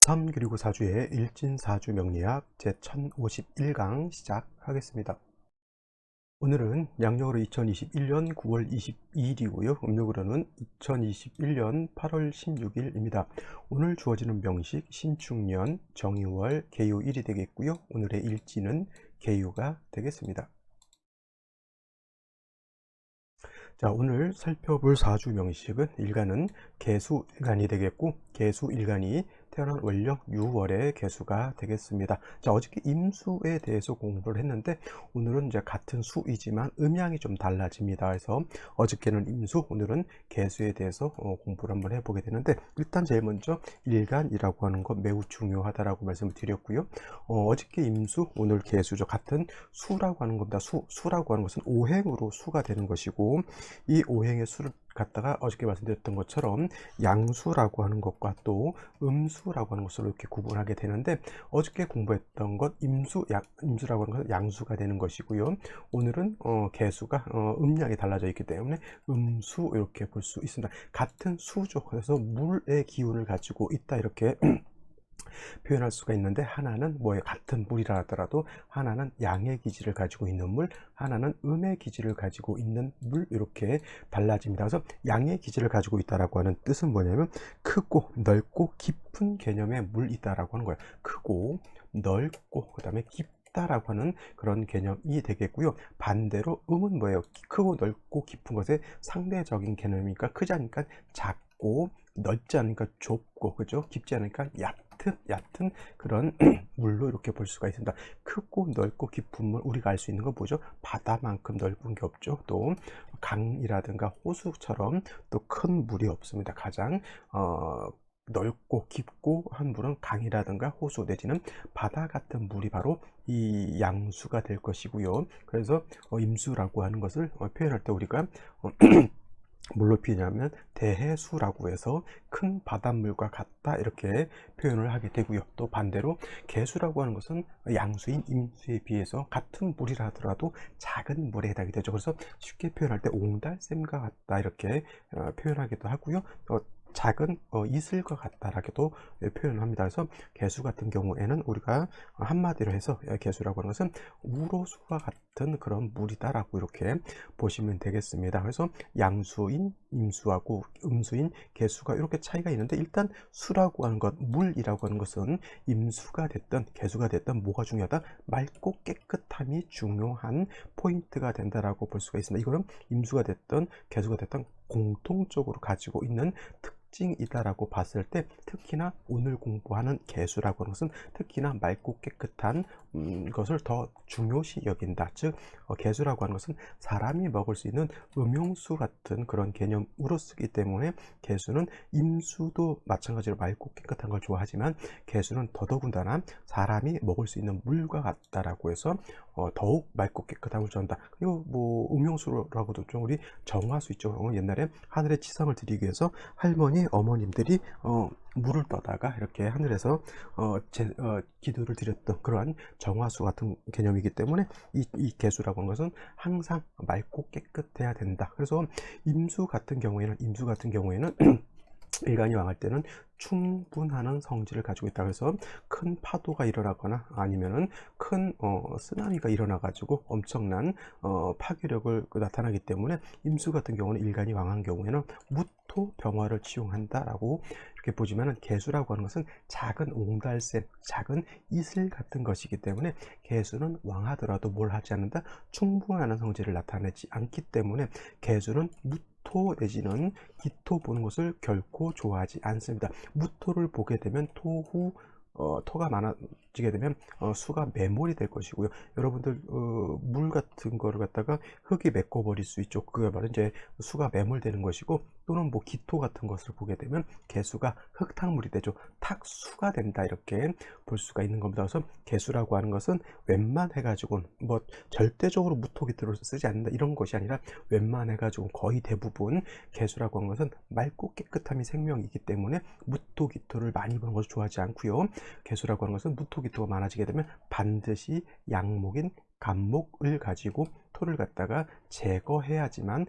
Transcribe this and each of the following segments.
3 그리고 4주의 일진사주 명리학 제1051강 시작하겠습니다. 오늘은 양력으로 2021년 9월 22일이고요. 음력으로는 2021년 8월 16일입니다. 오늘 주어지는 명식 신축년 정유월 개요일이 되겠고요. 오늘의 일진은 개요가 되겠습니다. 자, 오늘 살펴볼 사주 명식은 일간은 개수일간이 되겠고, 개수일간이 태어난 월령 6월의 개수가 되겠습니다. 자, 어저께 임수에 대해서 공부를 했는데 오늘은 이제 같은 수이지만 음양이 좀 달라집니다. 그래서 어저께는 임수, 오늘은 개수에 대해서 공부를 한번 해보게 되는데, 일단 제일 먼저 일간이라고 하는 것 매우 중요하다라고 말씀을 드렸고요. 어저께 임수, 오늘 개수죠. 같은 수라고 하는 겁니다. 수라고 하는 것은 오행으로 수가 되는 것이고, 이 오행의 수를 갖다가 어저께 말씀드렸던 것처럼 양수라고 하는 것과 또 음수라고 하는 것으로 이렇게 구분하게 되는데, 어저께 공부했던 것 임수라고 하는 것은 양수가 되는 것이고요. 오늘은 개수가 음양이 달라져 있기 때문에 음수 이렇게 볼 수 있습니다. 같은 수죠. 그래서 물의 기운을 가지고 있다 이렇게 표현할 수가 있는데, 하나는 같은 물이라 하더라도 하나는 양의 기질을 가지고 있는 물, 하나는 음의 기질을 가지고 있는 물, 이렇게 달라집니다. 그래서 양의 기질을 가지고 있다라고 하는 뜻은 뭐냐면 크고 넓고 깊은 개념의 물이다라고 하는 거예요. 크고 넓고 그 다음에 깊다라고 하는 그런 개념이 되겠고요. 반대로 음은 뭐예요? 크고 넓고 깊은 것의 상대적인 개념이니까, 크지 않으니까 작고, 넓지 않으니까 좁고, 그죠? 깊지 않으니까 얕은 그런 물로 이렇게 볼 수가 있습니다. 크고 넓고 깊은 물, 우리가 알 수 있는 건 뭐죠? 바다만큼 넓은 게 없죠. 또 강이라든가 호수처럼 또 큰 물이 없습니다. 가장 넓고 깊고 한 물은 강이라든가 호수 내지는 바다 같은 물이 바로 이 양수가 될 것이고요. 그래서 임수라고 하는 것을 표현할 때 우리가 뭘로 표현하면 대해수라고 해서 큰 바닷물과 같다 이렇게 표현을 하게 되고요. 또 반대로 개수라고 하는 것은 양수인 임수에 비해서 같은 물이라 하더라도 작은 물에 해당이 되죠. 그래서 쉽게 표현할 때 옹달샘과 같다 이렇게 표현하기도 하고요. 작은 이슬과 같다라고도 표현합니다. 그래서 개수 같은 경우에는 우리가 한마디로 해서 개수라고 하는 것은 우로수와 같은 그런 물이다라고 이렇게 보시면 되겠습니다. 그래서 양수인 임수하고 음수인 개수가 이렇게 차이가 있는데, 일단 수라고 하는 것, 물이라고 하는 것은 임수가 됐든 개수가 됐든 뭐가 중요하다? 맑고 깨끗함이 중요한 포인트가 된다라고 볼 수가 있습니다. 이거는 임수가 됐든 개수가 됐든 공통적으로 가지고 있는 특징이다라고 봤을 때, 특히나 오늘 공부하는 개수라고 하는 것은 특히나 맑고 깨끗한 것을 더 중요시 여긴다. 즉 개수라고 하는 것은 사람이 먹을 수 있는 음용수 같은 그런 개념으로 쓰기 때문에, 개수는 임수도 마찬가지로 맑고 깨끗한 걸 좋아하지만 개수는 더더군다나 사람이 먹을 수 있는 물과 같다라고 해서 더욱 맑고 깨끗함을 전한다. 그리고 음용수라고도 좀 우리 정화수 있죠. 옛날에 하늘에 치성을 드리기 위해서 할머니 어머님들이 물을 떠다가 이렇게 하늘에서 기도를 드렸던 그러한 정화수 같은 개념이기 때문에 이 개수라고 하는 것은 항상 맑고 깨끗해야 된다. 그래서 임수 같은 경우에는 일간이 왕할 때는 충분한 성질을 가지고 있다. 그래서 큰 파도가 일어나거나 아니면은 큰 쓰나미가 일어나 가지고 엄청난 파괴력을 나타나기 때문에, 임수 같은 경우는 일간이 왕한 경우에는 무토 병화를 치용한다라고 이렇게 보지만은, 개수라고 하는 것은 작은 옹달샘, 작은 이슬 같은 것이기 때문에 개수는 왕하더라도 뭘 하지 않는다? 충분한 성질을 나타내지 않기 때문에 개수는 무토 내지는 기토 보는 것을 결코 좋아하지 않습니다. 무토를 보게 되면 토가 많아지게 되면 수가 매몰이 될 것이고요. 여러분들 물 같은 거를 갖다가 흙이 메꿔 버릴 수 있죠. 그야말로 이제 수가 매몰되는 것이고, 또는 기토 같은 것을 보게 되면 개수가 흙탕물이 되죠. 탁수가 된다 이렇게 볼 수가 있는 겁니다. 그래서 개수라고 하는 것은 웬만해 가지고 절대적으로 무토 기토를 쓰지 않는다 이런 것이 아니라, 웬만해 가지고 거의 대부분 개수라고 하는 것은 맑고 깨끗함이 생명이기 때문에 무토 기토를 많이 보는 것을 좋아하지 않고요. 개수라고 하는 것은 무토기토가 많아지게 되면 반드시 양목인 간목을 가지고 토를 갖다가 제거해야지만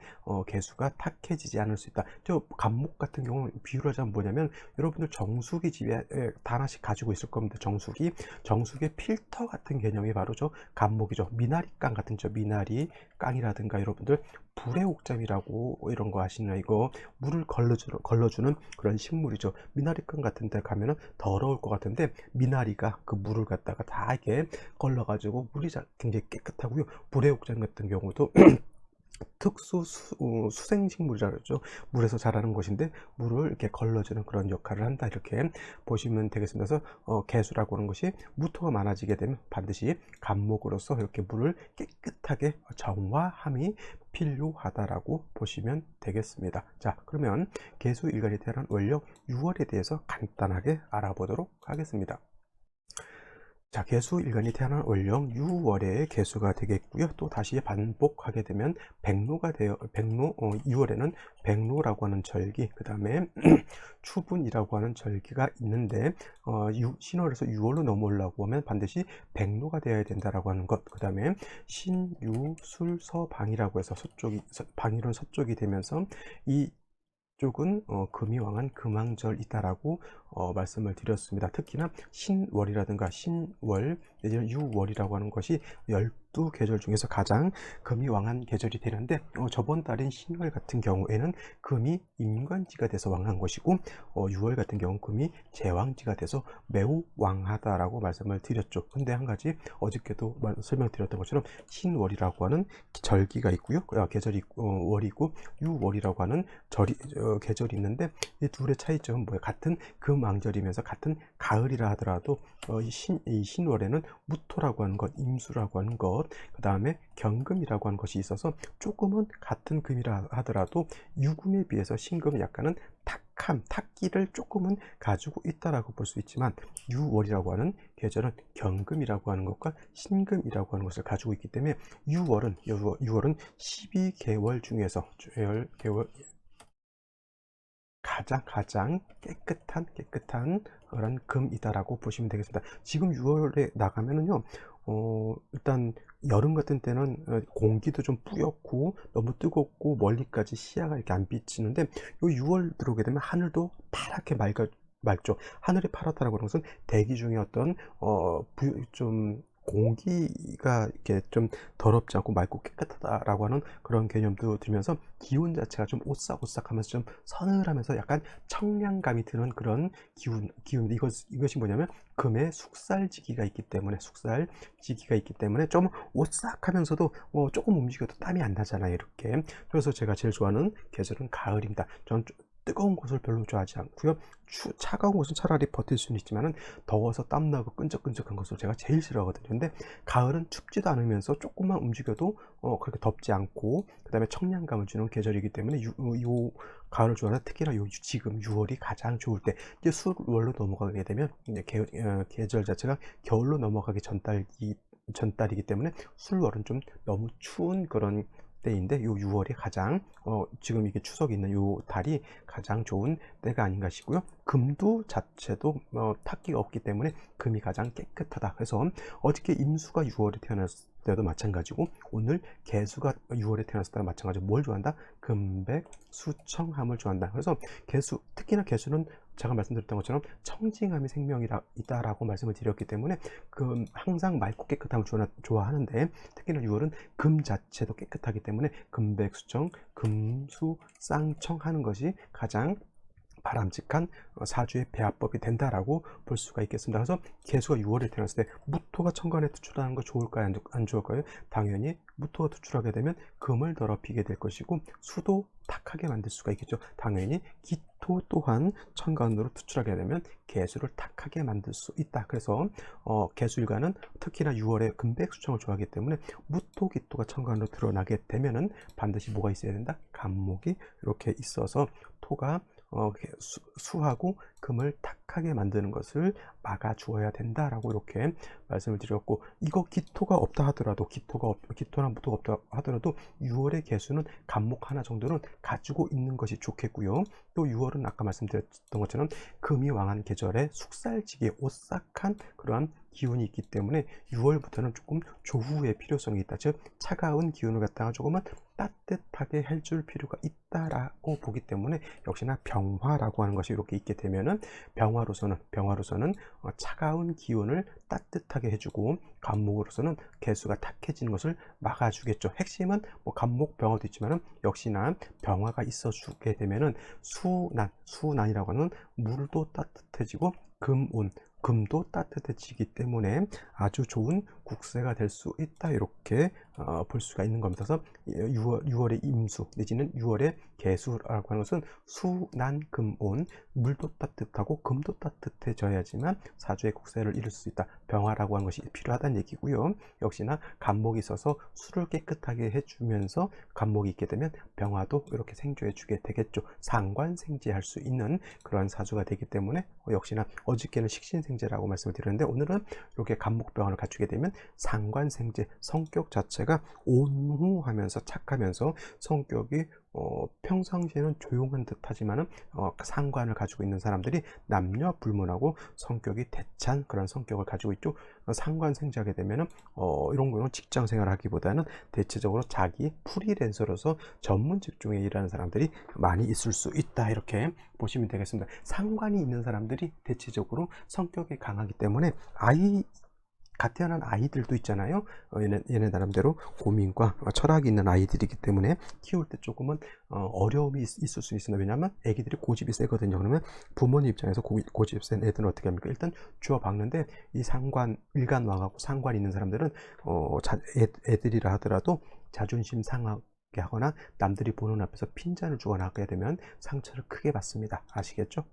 개수가 탁해지지 않을 수 있다. 저 감목 같은 경우는 비유를 하자면 뭐냐면, 여러분들 정수기 집에 다 하나씩 가지고 있을 겁니다. 정수기의 필터 같은 개념이 바로 저 감목이죠. 미나리깡 같은 저 미나리 깡이라든가, 여러분들 불의 옥잠이라고 이런 거 아시나요? 이거 물을 걸러주는 그런 식물이죠. 미나리깡 같은 데 가면은 더러울 것 같은데, 미나리가 그 물을 갖다가 다 이렇게 걸러가지고 물이 굉장히 깨끗하고요. 불의 옥잠 같은 경우도 특수 수생식물이라 그러죠. 물에서 자라는 것인데 물을 이렇게 걸러주는 그런 역할을 한다, 이렇게 보시면 되겠습니다. 그래서 개수라고 하는 것이 무토가 많아지게 되면 반드시 간목으로서 이렇게 물을 깨끗하게 정화함이 필요하다라고 보시면 되겠습니다. 자, 그러면 개수 일간이 태어난 원력 6월에 대해서 간단하게 알아보도록 하겠습니다. 자, 개수 일간이 태어난 월령 6월에 개수가 되겠고요. 또 다시 반복하게 되면 백로가 되어 6월에는 백로라고 하는 절기, 그 다음에 추분이라고 하는 절기가 있는데, 신월에서 6월로 넘어오려고 하면 반드시 백로가 되어야 된다라고 하는 것, 그 다음에 신유술서방이라고 해서 방이론 서쪽이 되면서 이 쪽은 금이 왕한 금왕절이다라고 말씀을 드렸습니다. 특히나 신월이라든가 신월 내지는 6월이라고 하는 것이 12계절 중에서 가장 금이 왕한 계절이 되는데, 저번 달인 신월 같은 경우에는 금이 임관지가 돼서 왕한 것이고, 6월 같은 경우는 금이 제왕지가 돼서 매우 왕하다라고 말씀을 드렸죠. 근데 한 가지 어저께도 설명드렸던 것처럼 신월이라고 하는 절기가 있고요, 계절이 있고, 월이 있고 6월이라고 하는 계절이 있는데, 이 둘의 차이점은 뭐예요? 같은 금왕절이면서 같은 가을이라 하더라도 이 신월에는 무토라고 하는 것, 임수라고 하는 것, 그 다음에 경금이라고 하는 것이 있어서 조금은 같은 금이라 하더라도 유금에 비해서 신금은 약간은 탁기를 조금은 가지고 있다라고 볼 수 있지만, 6월이라고 하는 계절은 경금이라고 하는 것과 신금이라고 하는 것을 가지고 있기 때문에 6월은 12개월 중에서 가장 깨끗한 그런 금이다라고 보시면 되겠습니다. 지금 6월에 나가면은요, 일단 여름 같은 때는 공기도 좀 뿌옇고 너무 뜨겁고 멀리까지 시야가 이렇게 안 비치는데, 요 6월 들어오게 되면 하늘도 파랗게 맑죠. 하늘이 파랗다라고 하는 것은 대기 중에 어떤 좀 공기가 이렇게 좀 더럽지 않고 맑고 깨끗하다라고 하는 그런 개념도 들면서, 기온 자체가 좀 오싹오싹하면서 좀 서늘하면서 약간 청량감이 드는 그런 기운. 이것이 뭐냐면 금의 숙살지기가 있기 때문에 좀 오싹하면서도 조금 움직여도 땀이 안 나잖아요, 이렇게. 그래서 제가 제일 좋아하는 계절은 가을입니다. 저는 뜨거운 곳을 별로 좋아하지 않고요. 차가운 곳은 차라리 버틸 수는 있지만은, 더워서 땀나고 끈적끈적한 것을 제가 제일 싫어하거든요. 근데 가을은 춥지도 않으면서 조금만 움직여도 그렇게 덥지 않고, 그 다음에 청량감을 주는 계절이기 때문에 요 가을을 좋아하는, 특히나 지금 6월이 가장 좋을 때, 이제 수월로 넘어가게 되면 이제 계절 자체가 겨울로 넘어가기 전달이기 때문에 술월은 좀 너무 추운 그런 때인데, 요 6월이 가장 지금 이게 추석이 있는 요 달이 가장 좋은 때가 아닌가 싶고요. 금도 자체도 탁기가 없기 때문에 금이 가장 깨끗하다. 그래서 어저께 임수가 6월에 태어났을 때도 마찬가지고, 오늘 개수가 6월에 태어났을 때도 마찬가지고, 뭘 좋아한다? 금백 수청함을 좋아한다. 그래서 특히나 개수는 제가 말씀드렸던 것처럼 청징함이 생명이다라고 말씀을 드렸기 때문에 항상 맑고 깨끗함을 좋아하는데, 특히나 6월은 금 자체도 깨끗하기 때문에 금백수청, 금수쌍청 하는 것이 가장 바람직한 사주의 배합법이 된다라고 볼 수가 있겠습니다. 그래서 개수가 6월에 태어났을 때 무토가 천간에 투출하는 거 좋을까요? 안 좋을까요? 당연히 무토가 투출하게 되면 금을 더럽히게 될 것이고, 수도 탁하게 만들 수가 있겠죠. 당연히 기토 또한 천간으로 투출하게 되면 개수를 탁하게 만들 수 있다. 그래서 개수일간은 특히나 6월에 금백수청을 좋아하기 때문에 무토, 기토가 천간으로 드러나게 되면은 반드시 뭐가 있어야 된다? 간목이 이렇게 있어서 토가 수하고 금을 탁하게 만드는 것을 막아 주어야 된다라고 이렇게 말씀을 드렸고, 이거 기토가 없다 하더라도 기토나 무토가 없다 하더라도 6월의 개수는 간목 하나 정도는 가지고 있는 것이 좋겠고요. 또 6월은 아까 말씀드렸던 것처럼 금이 왕한 계절에 숙살지기 오싹한 그러한 기운이 있기 때문에 6월부터는 조금 조후의 필요성이 있다. 즉 차가운 기운을 갖다가 조금은 따뜻하게 해줄 필요가 있다라고 보기 때문에 역시나 병화라고 하는 것이 이렇게 있게 되면은 병화로서는 차가운 기운을 따뜻하게 해주고, 간목으로서는 개수가 탁해지는 것을 막아주겠죠. 핵심은 뭐 간목 병화도 있지만은 역시나 병화가 있어주게 되면은 수난이라고 하는 물도 따뜻해지고 금도 따뜻해지기 때문에 아주 좋은 국세가 될 수 있다, 이렇게 볼 수가 있는 겁니다. 그래서 6월의 임수 내지는 6월의 개수라고 하는 것은 수난금온, 물도 따뜻하고 금도 따뜻해져야지만 사주의 국세를 이룰 수 있다, 병화라고 하는 것이 필요하다는 얘기고요. 역시나 간목이 있어서 수를 깨끗하게 해주면서 간목이 있게 되면 병화도 이렇게 생조해 주게 되겠죠. 상관생지할 수 있는 그러한 사주가 되기 때문에 역시나 어저께는 식신생제라고 말씀을 드렸는데, 오늘은 이렇게 간목병화를 갖추게 되면 상관생제, 성격 자체가 온후하면서 착하면서 성격이 평상시에는 조용한 듯 하지만은 상관을 가지고 있는 사람들이 남녀 불문하고 성격이 대찬 그런 성격을 가지고 있죠. 상관생자하게 되면은 이런 거는 직장 생활을 하기보다는 대체적으로 자기 프리랜서로서 전문 직종에 일하는 사람들이 많이 있을 수 있다, 이렇게 보시면 되겠습니다. 상관이 있는 사람들이 대체적으로 성격이 강하기 때문에 갓 태어난 아이들도 있잖아요. 얘네 나름대로 고민과 철학이 있는 아이들이기 때문에 키울 때 조금은 어려움이 있을 수 있습니다. 왜냐하면 애기들이 고집이 세거든요. 그러면 부모님 입장에서 고집 센 애들은 어떻게 합니까? 일단 주워 박는데, 이 일간왕하고 상관 있는 사람들은 애들이라 하더라도 자존심 상하게 하거나 남들이 보는 앞에서 핀잔을 주거나 하게 되면 상처를 크게 받습니다. 아시겠죠?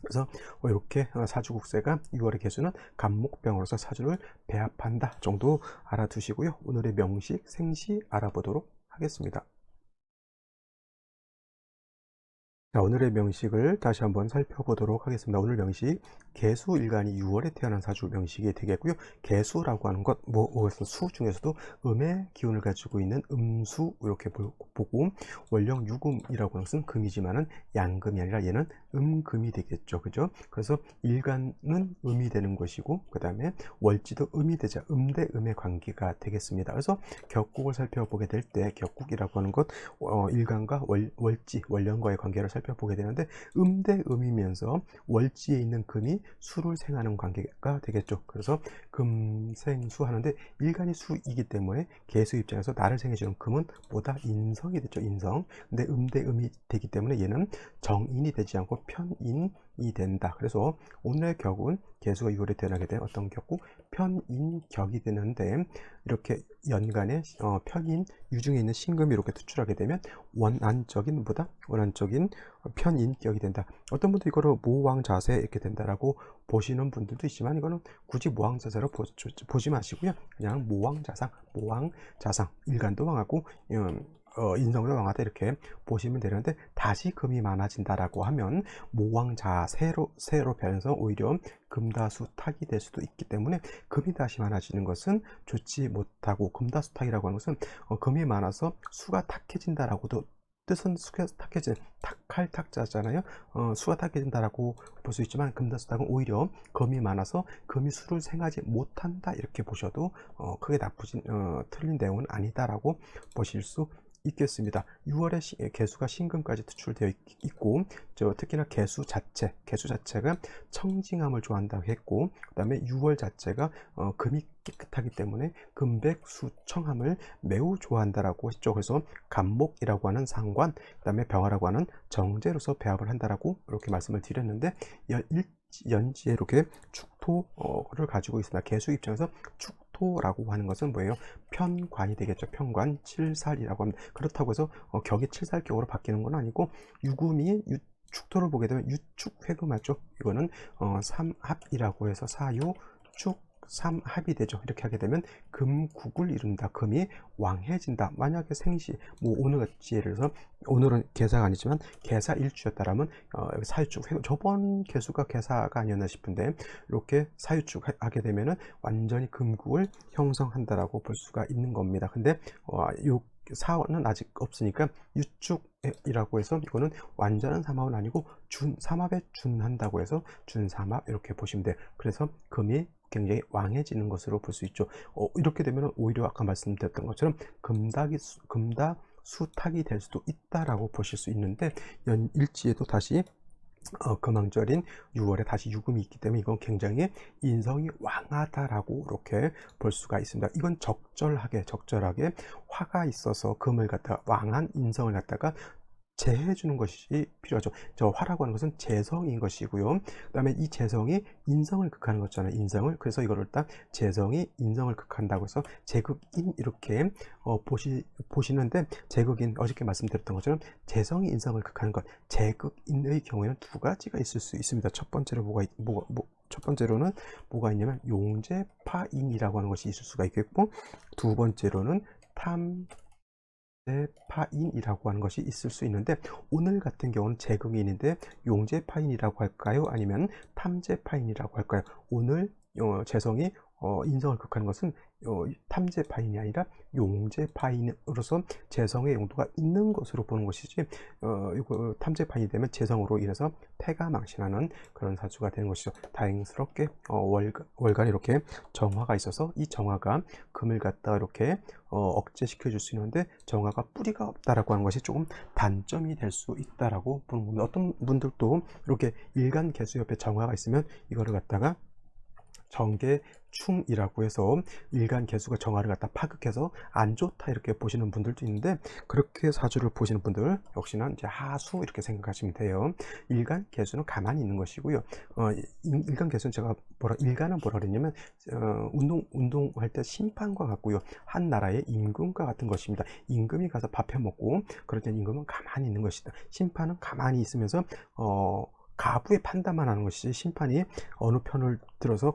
그래서 이렇게 사주국세가 6월의 개수는 간목병으로서 사주를 배합한다 정도 알아두시고요. 오늘의 명식, 생시 알아보도록 하겠습니다. 자, 오늘의 명식을 다시 한번 살펴보도록 하겠습니다. 오늘 명식, 개수일간이 6월에 태어난 사주 명식이 되겠고요. 개수라고 하는 것, 수 중에서도 음의 기운을 가지고 있는 음수, 이렇게 보고, 원령 유금이라고 하는 것은 금이지만은 양금이 아니라 얘는 음금이 되겠죠. 그죠? 그래서 일간은 음이 되는 것이고, 그 다음에 월지도 음이 되자 음 대 음의 관계가 되겠습니다. 그래서 격국을 살펴보게 될 때, 격국이라고 하는 것, 일간과 월지, 원령과의 관계를 살펴보게 되는데, 대 음이면서 월지에 있는 금이 수를 생하는 관계가 되겠죠. 그래서 금생수 하는데, 일간이 수이기 때문에 개수 입장에서 나를 생해주는 금은 뭐다? 인성이 됐죠. 인성. 근데 대 음이 되기 때문에 얘는 정인이 되지 않고 편인이 된다. 그래서 오늘의 격은 개수가 6월에 태어나게 된 어떤 격국? 편인격이 되는데, 이렇게 연간에 편인 유중에 있는 신금이 이렇게 투출하게 되면 원안적인 편인격이 된다. 어떤 분도 이거를 모왕자세 이렇게 된다라고 보시는 분들도 있지만, 이거는 굳이 모왕자세로 보지 마시고요. 그냥 모왕자상, 일간도 왕하고 인성도 왕하다, 이렇게 보시면 되는데, 다시 금이 많아진다라고 하면 모왕자세로 변해서 오히려 금다수탁이 될 수도 있기 때문에, 금이 다시 많아지는 것은 좋지 못하고, 금다수탁이라고 하는 것은 금이 많아서 수가 탁해진다라고도, 뜻은 수가 탁해진, 탁할 탁자잖아요. 수가 탁해진다라고 볼 수 있지만, 금다수탁은 오히려 금이 많아서 금이 수를 생하지 못한다, 이렇게 보셔도 크게 틀린 내용은 아니다라고 보실 수 있겠습니다. 6월에 개수가 신금까지 투출되어 있고, 특히나 개수 자체가 청징함을 좋아한다고 했고, 그 다음에 6월 자체가 금이 깨끗하기 때문에 금백수청함을 매우 좋아한다라고 했죠. 그래서 간목이라고 하는 상관, 그 다음에 병화라고 하는 정제로서 배합을 한다라고 이렇게 말씀을 드렸는데, 연지에 이렇게 축토를 가지고 있습니다. 개수 입장에서 축토라고 하는 것은 뭐예요? 편관이 되겠죠. 편관, 칠살이라고 합니다. 그렇다고 해서 격이 칠살격으로 바뀌는 건 아니고, 유금이 축토를 보게 되면 유축회금하죠. 이거는 삼합이라고 해서 사유, 축, 삼합이 되죠. 이렇게 하게 되면 금국을 이룬다. 금이 왕해진다. 만약에 생시 뭐 오늘같이 예를 들어서 오늘은 개사가 아니지만 개사 일주였다라면 사유축, 저번 개수가 개사가 아니었나 싶은데 이렇게 사유축 하게 되면은 완전히 금국을 형성한다라고 볼 수가 있는 겁니다. 근데 요 사원은 아직 없으니까 유축이라고 해서 이거는 완전한 삼합은 아니고 삼합에 준한다고 해서 준삼합 이렇게 보시면 돼요. 그래서 금이 굉장히 왕해지는 것으로 볼 수 있죠. 이렇게 되면 오히려 아까 말씀드렸던 것처럼 금닭 수탁이 될 수도 있다라고 보실 수 있는데, 연일지에도 다시 금왕절인 6월에 다시 유금이 있기 때문에 이건 굉장히 인성이 왕하다라고 이렇게 볼 수가 있습니다. 이건 적절하게 화가 있어서 금을 갖다가 왕한 인성을 갖다가 제해 주는 것이 필요하죠. 저 화라고 하는 것은 재성인 것이고요. 그다음에 이 재성이 인성을 극하는 거잖아요. 인성을. 그래서 이거를 딱 재성이 인성을 극한다고 해서 재극인 이렇게 보시는데, 재극인 어저께 말씀드렸던 것처럼 재성이 인성을 극하는 것, 재극인의 경우에는 두 가지가 있을 수 있습니다. 첫 번째로 첫 번째로는 뭐가 있냐면 용재파인이라고 하는 것이 있을 수가 있겠고, 두 번째로는 탐재파인이라고 하는 것이 있을 수 있는데, 오늘 같은 경우는 재극인인데 용재파인이라고 할까요? 아니면 탐재파인이라고 할까요? 오늘 재성이 인성을 극하는 것은 탐재파인이 아니라 용재파인으로서 재성의 용도가 있는 것으로 보는 것이지, 이거 탐재파인이 되면 재성으로 인해서 패가 망신하는 그런 사주가 되는 것이죠. 다행스럽게 월간에 이렇게 정화가 있어서 이 정화가 금을 갖다 이렇게 억제시켜 줄 수 있는데, 정화가 뿌리가 없다라고 하는 것이 조금 단점이 될 수 있다라고 보는 겁니다. 어떤 분들도 이렇게 일간 개수 옆에 정화가 있으면 이거를 갖다가 정계충이라고 해서 일간 개수가 정화를 갖다 파극해서 안 좋다 이렇게 보시는 분들도 있는데, 그렇게 사주를 보시는 분들 역시나 이제 하수 이렇게 생각하시면 돼요. 일간 개수는 가만히 있는 것이고요. 일간 개수는 일간은 뭐라 그랬냐면 운동할 때 심판과 같고요. 한 나라의 임금과 같은 것입니다. 임금이 가서 밥 해 먹고 그럴 땐 임금은 가만히 있는 것이다. 심판은 가만히 있으면서 가부의 판단만 하는 것이지 심판이 어느 편을 들어서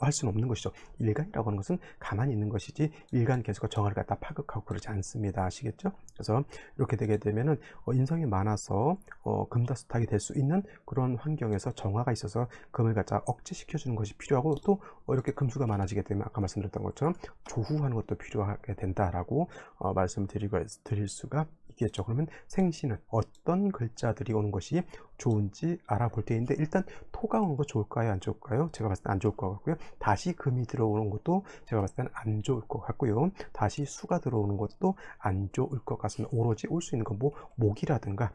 할 수는 없는 것이죠. 일간이라고 하는 것은 가만히 있는 것이지 일간 개수가 정화를 갖다 파극하고 그러지 않습니다. 아시겠죠? 그래서 이렇게 되게 되면은 인성이 많아서 금다수탁이 될 수 있는 그런 환경에서 정화가 있어서 금을 갖다 억제시켜 주는 것이 필요하고, 또 이렇게 금수가 많아지게 되면 아까 말씀드렸던 것처럼 조후하는 것도 필요하게 된다라고 말씀드릴 수가 있겠죠. 그러면 생시는 어떤 글자들이 오는 것이 좋은지 알아볼 때인데, 일단 토가 오는 거 좋을까요? 안 좋을까요? 제가 봤을 때 안 좋을 것 같고요. 다시 금이 들어오는 것도 제가 봤을 때는 안 좋을 것 같고요. 다시 수가 들어오는 것도 안 좋을 것 같습니다. 오로지 올 수 있는 건 목이라든가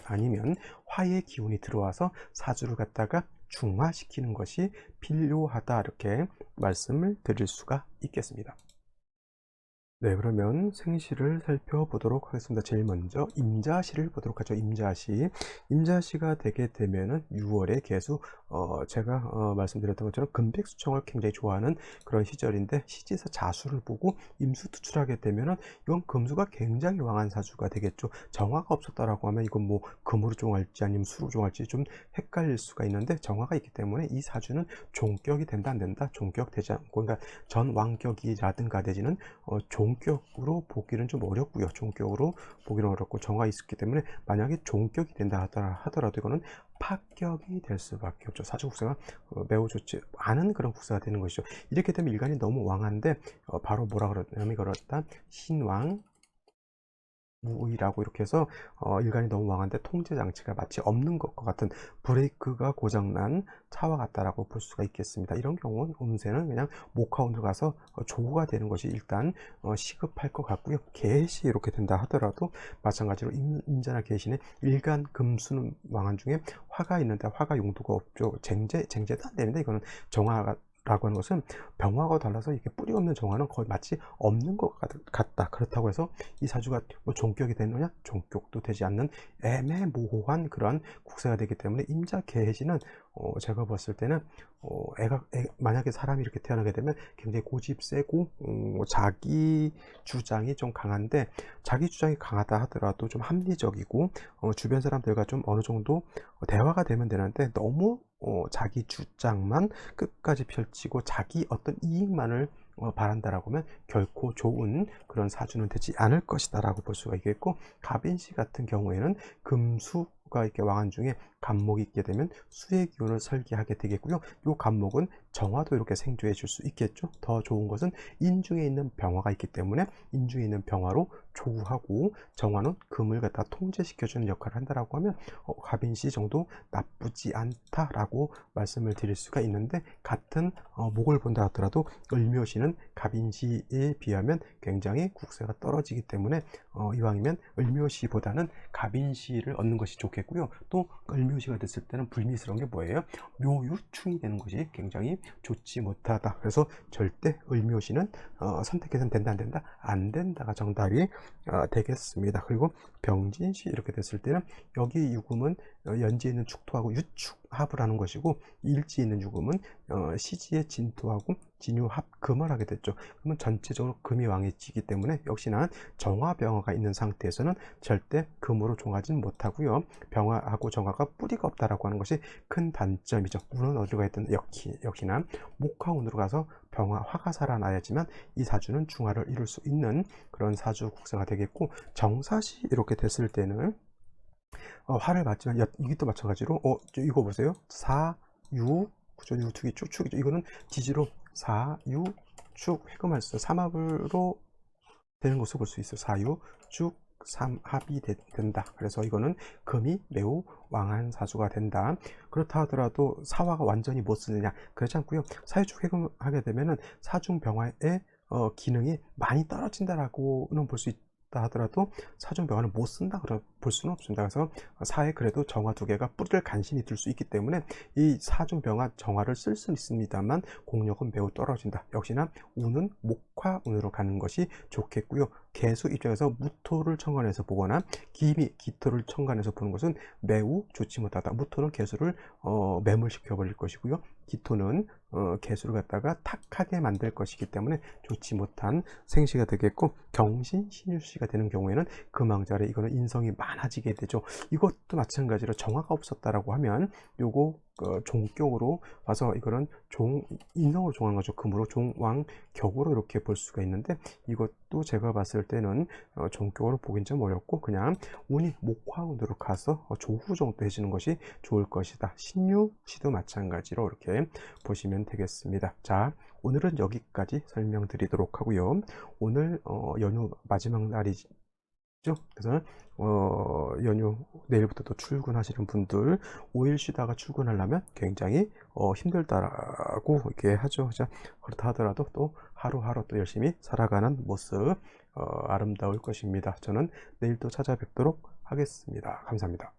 아니면 화의 기운이 들어와서 사주를 갖다가 중화시키는 것이 필요하다, 이렇게 말씀을 드릴 수가 있겠습니다. 네, 그러면 생시를 살펴보도록 하겠습니다. 제일 먼저 임자시를 보도록 하죠. 임자시가 되게 되면은 6월의 개수, 제가 말씀드렸던 것처럼 금백수청을 굉장히 좋아하는 그런 시절인데, 시지에서 자수를 보고 임수투출하게 되면은 이건 금수가 굉장히 왕한 사주가 되겠죠. 정화가 없었다라고 하면 이건 뭐 금으로 종할지 아니면 수로 종할지 좀 헷갈릴 수가 있는데, 정화가 있기 때문에 이 사주는 종격이 된다 안 된다, 종격되지 않고, 그러니까 전왕격이라든가 내지는 종격으로 보기는 좀 어렵고요. 종격으로 보기는 어렵고 정화 있었기 때문에 만약에 종격이 된다 하더라도 이거는 파격이 될 수밖에 없죠. 사주 국사가 매우 좋지 않은 그런 국사가 되는 것이죠. 이렇게 되면 일간이 너무 왕한데 바로 뭐라 그러냐면 이걸 갖다 신왕 무의라고 이렇게 해서 일간이 너무 왕한데 통제 장치가 마치 없는 것과 같은, 브레이크가 고장난 차와 같다라고 볼 수가 있겠습니다. 이런 경우는 운세는 그냥 목화운으로 가서 조후가 되는 것이 일단 시급할 것 같고요. 개시 이렇게 된다 하더라도 마찬가지로 임자나 개시는 일간 금수는 왕한 중에 화가 있는데 화가 용도가 없죠. 쟁제도 안 되는데, 이거는 정화가 라고 하는 것은 병화하고 달라서 이렇게 뿌리 없는 정화는 거의 마치 없는 것 같다. 그렇다고 해서 이 사주가 뭐 종격이 되느냐? 종격도 되지 않는 애매모호한 그런 국세가 되기 때문에 임자 개해지는 제가 봤을 때는 만약에 사람이 이렇게 태어나게 되면 굉장히 고집 세고 자기 주장이 좀 강한데, 자기 주장이 강하다 하더라도 좀 합리적이고 주변 사람들과 좀 어느 정도 대화가 되면 되는데, 너무 자기 주장만 끝까지 펼치고 자기 어떤 이익만을 바란다라고 하면 결코 좋은 그런 사주는 되지 않을 것이다라고 볼 수가 있겠고, 갑인시 같은 경우에는 금수가 이렇게 왕한 중에 간목이 있게 되면 수의 기운을 설계하게 되겠고요. 이 간목은 정화도 이렇게 생조해 줄 수 있겠죠. 더 좋은 것은 인중에 있는 병화가 있기 때문에 인중에 있는 병화로 조우하고, 정화는 금을 갖다 통제시켜주는 역할을 한다라고 하면 갑인시 정도 나쁘지 않다라고 말씀을 드릴 수가 있는데, 같은 목을 본다 하더라도 을묘시는 갑인시에 비하면 굉장히 국세가 떨어지기 때문에 이왕이면 을묘시보다는 갑인시를 얻는 것이 좋겠고요. 또 을묘시가 됐을 때는 불미스러운 게 뭐예요? 묘유충이 되는 것이 굉장히 좋지 못하다. 그래서 절대 을묘시는 선택해서는 된다 안 된다? 안 된다가 정답이 되겠습니다. 그리고 병진시 이렇게 됐을 때는 여기 유금은 연지에 있는 축토하고 유축합을 하는 것이고, 일지에 있는 유금은 시지의 진토하고 진유합금을 하게 됐죠. 그러면 전체적으로 금이 왕해지기 때문에 역시나 정화병화가 있는 상태에서는 절대 금으로 종하지는 못하고요. 병화하고 정화가 뿌리가 없다라고 하는 것이 큰 단점이죠. 운은 어디로 가 있든 역시나 목화운으로 가서 병화, 화가 살아나야지만 이 사주는 중화를 이룰 수 있는 그런 사주 국사가 되겠고, 정사시 이렇게 됐을 때는 화를 맞지만, 이게 또 마찬가지로 이거 보세요. 사유, 그죠? 유축이 축이죠. 이거는 지지로 사유 축 회금할 수 있어요. 삼합으로 되는 것을 볼 수 있어요. 사유 축 삼합이 된다. 그래서 이거는 금이 매우 왕한 사주가 된다. 그렇다 하더라도 사화가 완전히 못 쓰느냐, 그렇지 않고요. 사유축 회금하게 되면은 사중병화의 기능이 많이 떨어진다라고는 볼 수 있다 하더라도 사중병화는 못 쓴다 볼 수는 없습니다. 그래서 사에 그래도 정화 두 개가 뿌리를 간신히 둘 수 있기 때문에 이 사중병화 정화를 쓸 수는 있습니다만 공력은 매우 떨어진다. 역시나 운은 목화운으로 가는 것이 좋겠고요. 개수 입장에서 무토를 천간해서 보거나 기토를 천간해서 보는 것은 매우 좋지 못하다. 무토는 개수를 매몰시켜 버릴 것이고요. 기토는 개수를 갖다가 탁하게 만들 것이기 때문에 좋지 못한 생시가 되겠고, 경신 신유시가 되는 경우에는 금왕자래, 이거는 인성이 많아지게 되죠. 이것도 마찬가지로 정화가 없었다라고 하면 요거 종격으로 와서 이거는 인성으로 종하는 거죠. 금으로 종왕격으로 이렇게 볼 수가 있는데, 이것도 제가 봤을 때는 종격으로 보긴 좀 어렵고, 그냥 운이 목화운으로 가서 조후 정도 해주는 것이 좋을 것이다. 신유시도 마찬가지로 이렇게 보시면 되겠습니다. 자, 오늘은 여기까지 설명드리도록 하고요. 오늘 연휴 마지막 날이죠. 그래서 연휴 내일부터 또 출근하시는 분들, 5일 쉬다가 출근하려면 굉장히 힘들다라고 이렇게 하죠. 자, 그렇다 하더라도 또 하루하루 또 열심히 살아가는 모습 아름다울 것입니다. 저는 내일 또 찾아뵙도록 하겠습니다. 감사합니다.